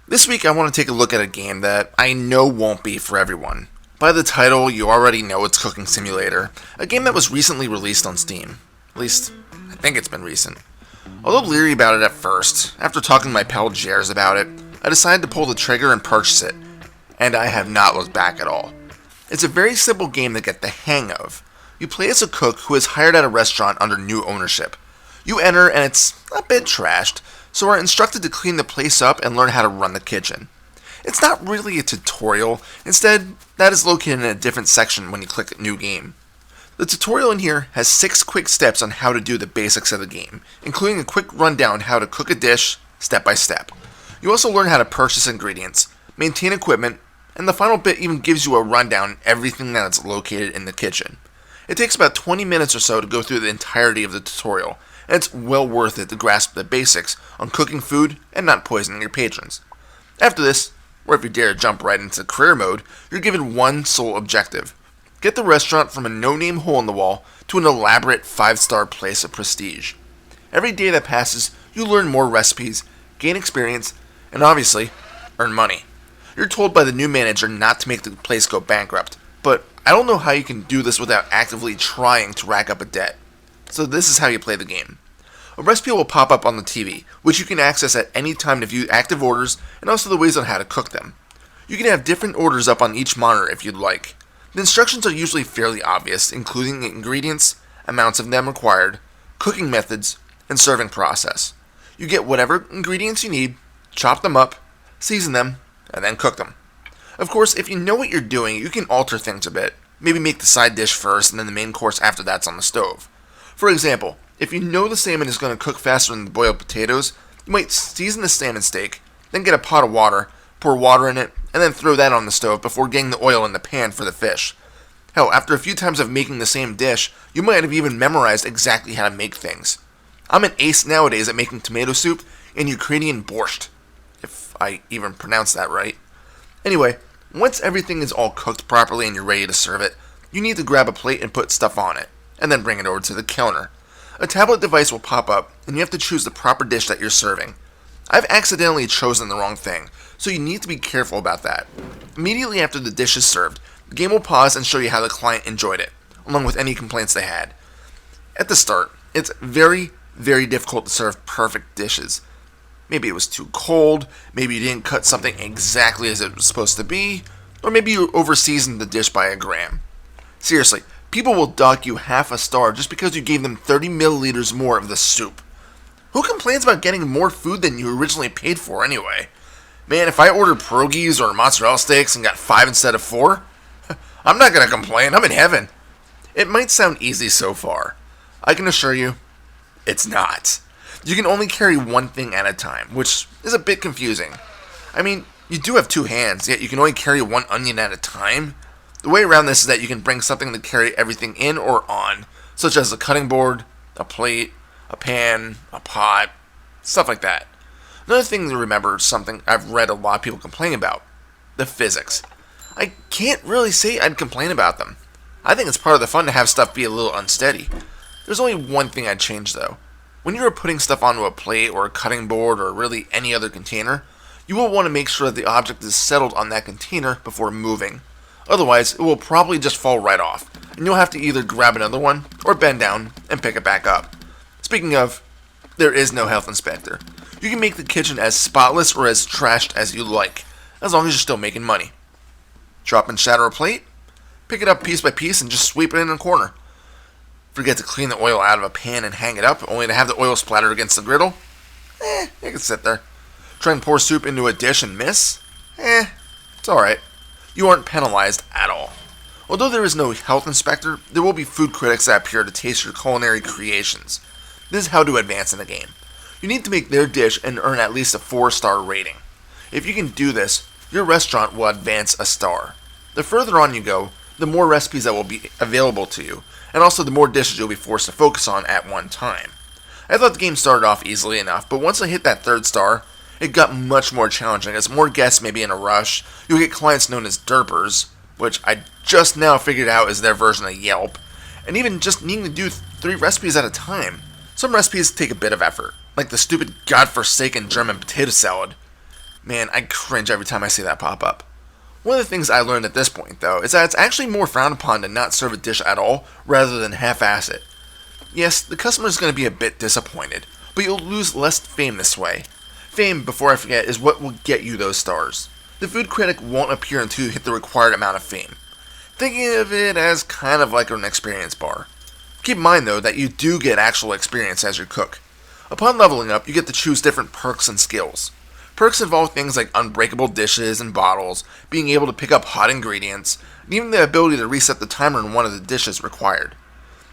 This week I want to take a look at a game that I know won't be for everyone. By the title, you already know it's Cooking Simulator, a game that was recently released on Steam. At least, I think it's been recent. Although leery about it at first, after talking to my pal Jers about it, I decided to pull the trigger and purchase it, and I have not looked back at all. It's a very simple game to get the hang of. You play as a cook who is hired at a restaurant under new ownership. You enter and it's a bit trashed, so are instructed to clean the place up and learn how to run the kitchen. It's not really a tutorial, instead, that is located in a different section when you click New Game. The tutorial in here has 6 quick steps on how to do the basics of the game, including a quick rundown on how to cook a dish, step by step. You also learn how to purchase ingredients, maintain equipment, and the final bit even gives you a rundown on everything that is located in the kitchen. It takes about 20 minutes or so to go through the entirety of the tutorial, and it's well worth it to grasp the basics on cooking food and not poisoning your patrons. After this, or if you dare jump right into career mode, you're given one sole objective. Get the restaurant from a no-name hole in the wall to an elaborate 5-star place of prestige. Every day that passes, you learn more recipes, gain experience, and obviously, earn money. You're told by the new manager not to make the place go bankrupt, but I don't know how you can do this without actively trying to rack up a debt. So this is how you play the game. A recipe will pop up on the TV, which you can access at any time to view active orders and also the ways on how to cook them. You can have different orders up on each monitor if you'd like. The instructions are usually fairly obvious, including the ingredients, amounts of them required, cooking methods, and serving process. You get whatever ingredients you need, chop them up, season them, and then cook them. Of course, if you know what you're doing, you can alter things a bit. Maybe make the side dish first and then the main course after that's on the stove. For example, if you know the salmon is going to cook faster than the boiled potatoes, you might season the salmon steak, then get a pot of water, pour water in it, and then throw that on the stove before getting the oil in the pan for the fish. Hell, after a few times of making the same dish, you might have even memorized exactly how to make things. I'm an ace nowadays at making tomato soup and Ukrainian borscht, if I even pronounce that right. Anyway, once everything is all cooked properly and you're ready to serve it, you need to grab a plate and put stuff on it, and then bring it over to the counter. A tablet device will pop up, and you have to choose the proper dish that you're serving. I've accidentally chosen the wrong thing, so you need to be careful about that. Immediately after the dish is served, the game will pause and show you how the client enjoyed it, along with any complaints they had. At the start, it's very, very difficult to serve perfect dishes. Maybe it was too cold, maybe you didn't cut something exactly as it was supposed to be, or maybe you over-seasoned the dish by a gram. Seriously, people will dock you half a star just because you gave them 30 milliliters more of the soup. Who complains about getting more food than you originally paid for anyway? Man, if I ordered pierogies or mozzarella sticks and got 5 instead of 4, I'm not going to complain, I'm in heaven. It might sound easy so far. I can assure you, it's not. You can only carry one thing at a time, which is a bit confusing. I mean, you do have 2 hands, yet you can only carry 1 onion at a time. The way around this is that you can bring something to carry everything in or on, such as a cutting board, a plate, a pan, a pot, stuff like that. Another thing to remember is something I've read a lot of people complain about: the physics. I can't really say I'd complain about them. I think it's part of the fun to have stuff be a little unsteady. There's only one thing I'd change though. When you're putting stuff onto a plate or a cutting board or really any other container, you will want to make sure that the object is settled on that container before moving. Otherwise, it will probably just fall right off, and you'll have to either grab another one or bend down and pick it back up. Speaking of, there is no health inspector. You can make the kitchen as spotless or as trashed as you like, as long as you're still making money. Drop and shatter a plate, pick it up piece by piece and just sweep it in a corner. Forget to clean the oil out of a pan and hang it up, only to have the oil splatter against the griddle? It can sit there. Try and pour soup into a dish and miss? It's alright. You aren't penalized at all. Although there is no health inspector, there will be food critics that appear to taste your culinary creations. This is how to advance in the game. You need to make their dish and earn at least a 4-star rating. If you can do this, your restaurant will advance a star. The further on you go, the more recipes that will be available to you, and also the more dishes you'll be forced to focus on at one time. I thought the game started off easily enough, but once I hit that third star, it got much more challenging as more guests may be in a rush. You'll get clients known as derpers, which I just now figured out is their version of Yelp, and even just needing to do 3 recipes at a time. Some recipes take a bit of effort, like the stupid godforsaken German potato salad. Man, I cringe every time I see that pop up. One of the things I learned at this point, though, is that it's actually more frowned upon to not serve a dish at all rather than half-ass it. Yes, the customer is going to be a bit disappointed, but you'll lose less fame this way. Fame, before I forget, is what will get you those stars. The food critic won't appear until you hit the required amount of fame. Thinking of it as kind of like an experience bar. Keep in mind, though, that you do get actual experience as you cook. Upon leveling up, you get to choose different perks and skills. Perks involve things like unbreakable dishes and bottles, being able to pick up hot ingredients, and even the ability to reset the timer in one of the dishes required.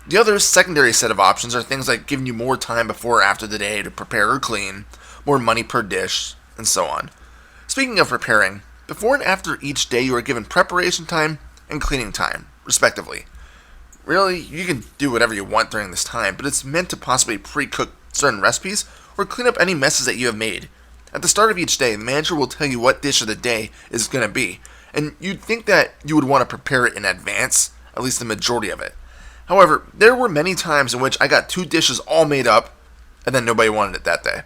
The other secondary set of options are things like giving you more time before or after the day to prepare or clean, more money per dish, and so on. Speaking of preparing, before and after each day you are given preparation time and cleaning time, respectively. Really, you can do whatever you want during this time, but it's meant to possibly pre-cook certain recipes or clean up any messes that you have made. At the start of each day, the manager will tell you what dish of the day is going to be, and you'd think that you would want to prepare it in advance, at least the majority of it. However, there were many times in which I got 2 dishes all made up, and then nobody wanted it that day.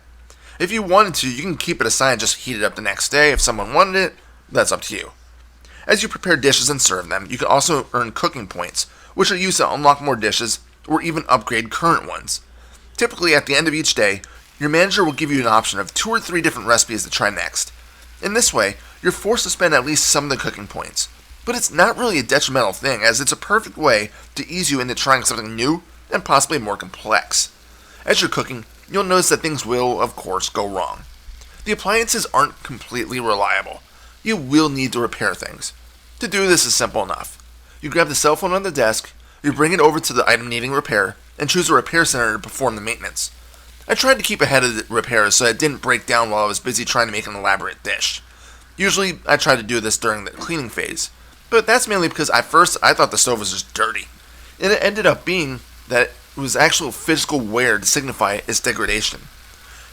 If you wanted to, you can keep it aside and just heat it up the next day. If someone wanted it, that's up to you. As you prepare dishes and serve them, you can also earn cooking points, which are used to unlock more dishes or even upgrade current ones. Typically, at the end of each day, your manager will give you an option of 2 or 3 different recipes to try next. In this way, you're forced to spend at least some of the cooking points. But it's not really a detrimental thing, as it's a perfect way to ease you into trying something new and possibly more complex. As you're cooking, you'll notice that things will, of course, go wrong. The appliances aren't completely reliable. You will need to repair things. To do this is simple enough. You grab the cell phone on the desk, you bring it over to the item needing repair, and choose a repair center to perform the maintenance. I tried to keep ahead of the repairs so it didn't break down while I was busy trying to make an elaborate dish. Usually, I try to do this during the cleaning phase, but that's mainly because at first I thought the stove was just dirty, and it ended up being that it was actual physical wear to signify its degradation.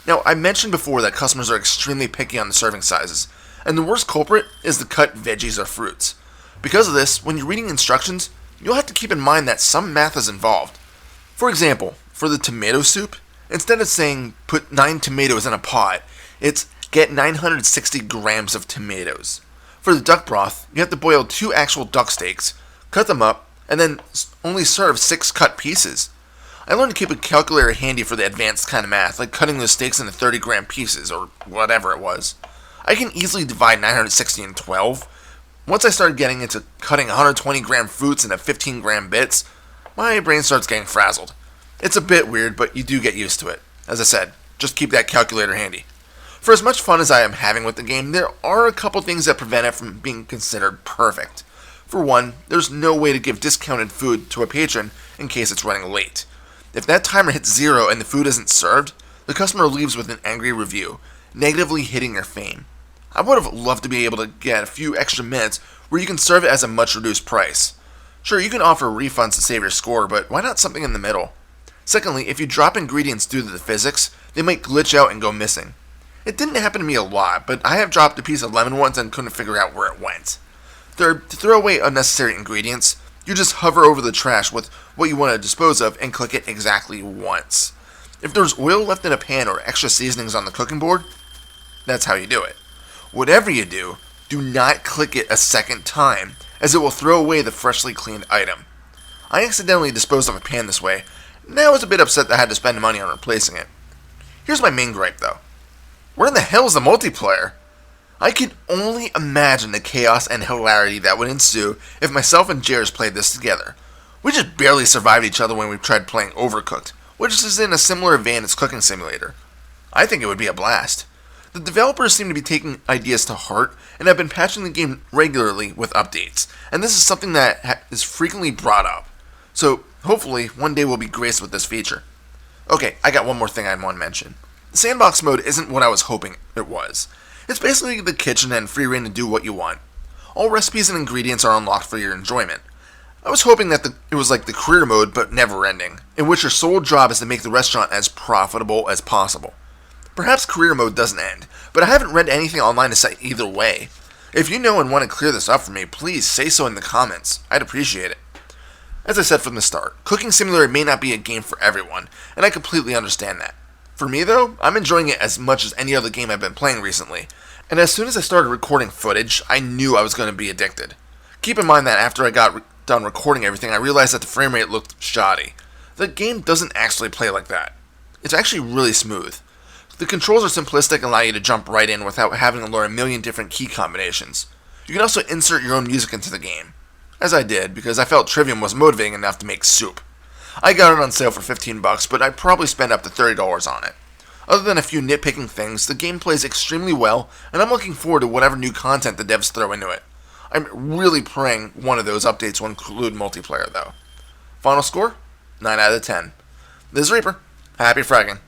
Now, I mentioned before that customers are extremely picky on the serving sizes, and the worst culprit is the cut veggies or fruits. Because of this, when you're reading instructions, you'll have to keep in mind that some math is involved. For example, for the tomato soup, instead of saying put 9 tomatoes in a pot, it's get 960 grams of tomatoes. For the duck broth, you have to boil 2 actual duck steaks, cut them up, and then only serve 6 cut pieces. I learned to keep a calculator handy for the advanced kind of math, like cutting those steaks into 30-gram pieces, or whatever it was. I can easily divide 960 into 12. Once I started getting into cutting 120-gram fruits into 15-gram bits, my brain starts getting frazzled. It's a bit weird, but you do get used to it. As I said, just keep that calculator handy. For as much fun as I am having with the game, there are a couple things that prevent it from being considered perfect. For one, there's no way to give discounted food to a patron in case it's running late. If that timer hits 0 and the food isn't served, the customer leaves with an angry review, negatively hitting your fame. I would have loved to be able to get a few extra minutes where you can serve it as a much reduced price. Sure, you can offer refunds to save your score, but why not something in the middle? Secondly, if you drop ingredients due to the physics, they might glitch out and go missing. It didn't happen to me a lot, but I have dropped a piece of lemon once and couldn't figure out where it went. Third, to throw away unnecessary ingredients, you just hover over the trash with what you want to dispose of and click it exactly once. If there's oil left in a pan or extra seasonings on the cooking board, that's how you do it. Whatever you do, do not click it a second time, as it will throw away the freshly cleaned item. I accidentally disposed of a pan this way, and I was a bit upset that I had to spend money on replacing it. Here's my main gripe though. Where in the hell is the multiplayer? I can only imagine the chaos and hilarity that would ensue if myself and Jairus played this together. We just barely survived each other when we tried playing Overcooked, which is in a similar vein as Cooking Simulator. I think it would be a blast. The developers seem to be taking ideas to heart and have been patching the game regularly with updates, and this is something that is frequently brought up. So, hopefully, one day we'll be graced with this feature. Okay, I got one more thing I want to mention. The sandbox mode isn't what I was hoping it was. It's basically the kitchen and free reign to do what you want. All recipes and ingredients are unlocked for your enjoyment. I was hoping that it was like the career mode, but never ending, in which your sole job is to make the restaurant as profitable as possible. Perhaps career mode doesn't end, but I haven't read anything online to say either way. If you know and want to clear this up for me, please say so in the comments. I'd appreciate it. As I said from the start, Cooking Simulator may not be a game for everyone, and I completely understand that. For me though, I'm enjoying it as much as any other game I've been playing recently, and as soon as I started recording footage, I knew I was going to be addicted. Keep in mind that after I got done recording everything, I realized that the frame rate looked shoddy. The game doesn't actually play like that. It's actually really smooth. The controls are simplistic and allow you to jump right in without having to learn a million different key combinations. You can also insert your own music into the game, as I did because I felt Trivium was motivating enough to make soup. I got it on sale for $15, but I'd probably spend up to $30 on it. Other than a few nitpicking things, the game plays extremely well, and I'm looking forward to whatever new content the devs throw into it. I'm really praying one of those updates will include multiplayer, though. Final score? 9 out of 10. This is Reaper. Happy fragging.